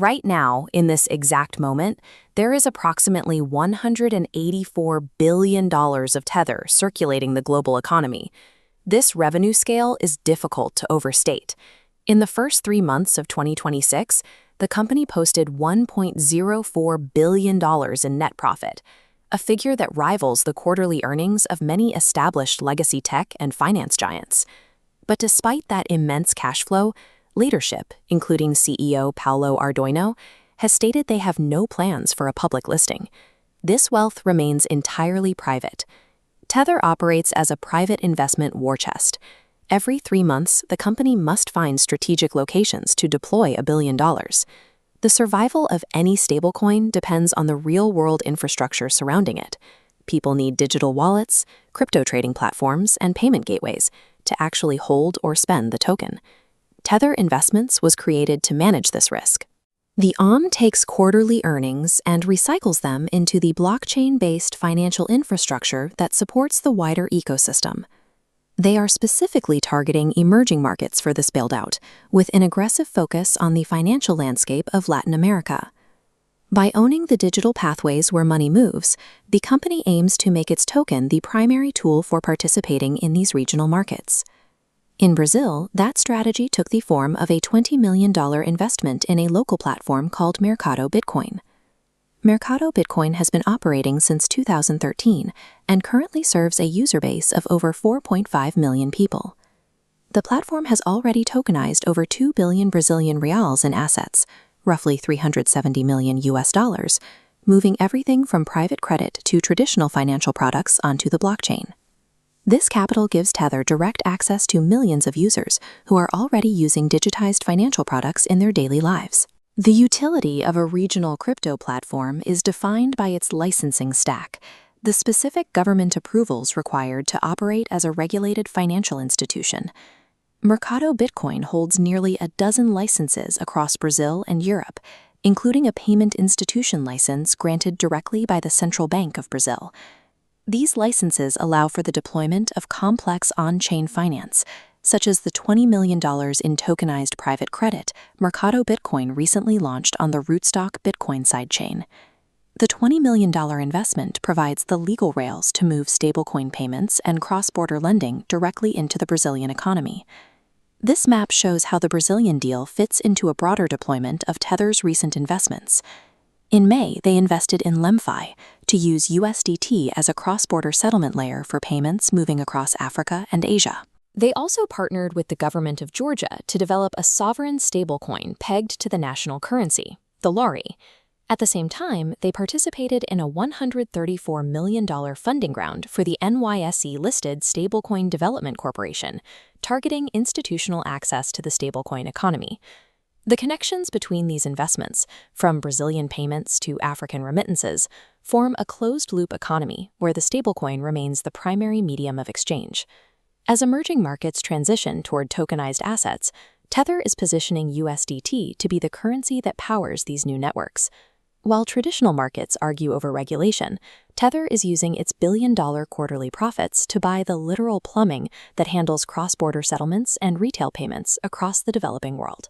Right now, in this exact moment, there is approximately $184 billion of Tether circulating the global economy. This revenue scale is difficult to overstate. In the first 3 months of 2026, the company posted $1.04 billion in net profit, a figure that rivals the quarterly earnings of many established legacy tech and finance giants. But despite that immense cash flow, leadership, including CEO Paulo Ardoino, has stated they have no plans for a public listing. This wealth remains entirely private. Tether operates as a private investment war chest. Every 3 months, the company must find strategic locations to deploy $1 billion. The survival of any stablecoin depends on the real-world infrastructure surrounding it. People need digital wallets, crypto trading platforms, and payment gateways to actually hold or spend the token. Tether Investments was created to manage this risk. The OM takes quarterly earnings and recycles them into the blockchain-based financial infrastructure that supports the wider ecosystem. They are specifically targeting emerging markets for this build-out, with an aggressive focus on the financial landscape of Latin America. By owning the digital pathways where money moves, the company aims to make its token the primary tool for participating in these regional markets. In Brazil, that strategy took the form of a $20 million investment in a local platform called Mercado Bitcoin. Mercado Bitcoin has been operating since 2013 and currently serves a user base of over 4.5 million people. The platform has already tokenized over 2 billion Brazilian reals in assets, roughly $370 million US, moving everything from private credit to traditional financial products onto the blockchain. This capital gives Tether direct access to millions of users who are already using digitized financial products in their daily lives. The utility of a regional crypto platform is defined by its licensing stack, the specific government approvals required to operate as a regulated financial institution. Mercado Bitcoin holds nearly a dozen licenses across Brazil and Europe, including a payment institution license granted directly by the Central Bank of Brazil. These licenses allow for the deployment of complex on-chain finance, such as the $20 million in tokenized private credit Mercado Bitcoin recently launched on the Rootstock Bitcoin sidechain. The $20 million investment provides the legal rails to move stablecoin payments and cross-border lending directly into the Brazilian economy. This map shows how the Brazilian deal fits into a broader deployment of Tether's recent investments. In May, they invested in LemFi to use USDT as a cross-border settlement layer for payments moving across Africa and Asia. They also partnered with the government of Georgia to develop a sovereign stablecoin pegged to the national currency, the lari. At the same time, they participated in a $134 million funding round for the NYSE-listed Stablecoin Development Corporation, targeting institutional access to the stablecoin economy. The connections between these investments, from Brazilian payments to African remittances, form a closed-loop economy where the stablecoin remains the primary medium of exchange. As emerging markets transition toward tokenized assets, Tether is positioning USDT to be the currency that powers these new networks. While traditional markets argue over regulation, Tether is using its billion-dollar quarterly profits to buy the literal plumbing that handles cross-border settlements and retail payments across the developing world.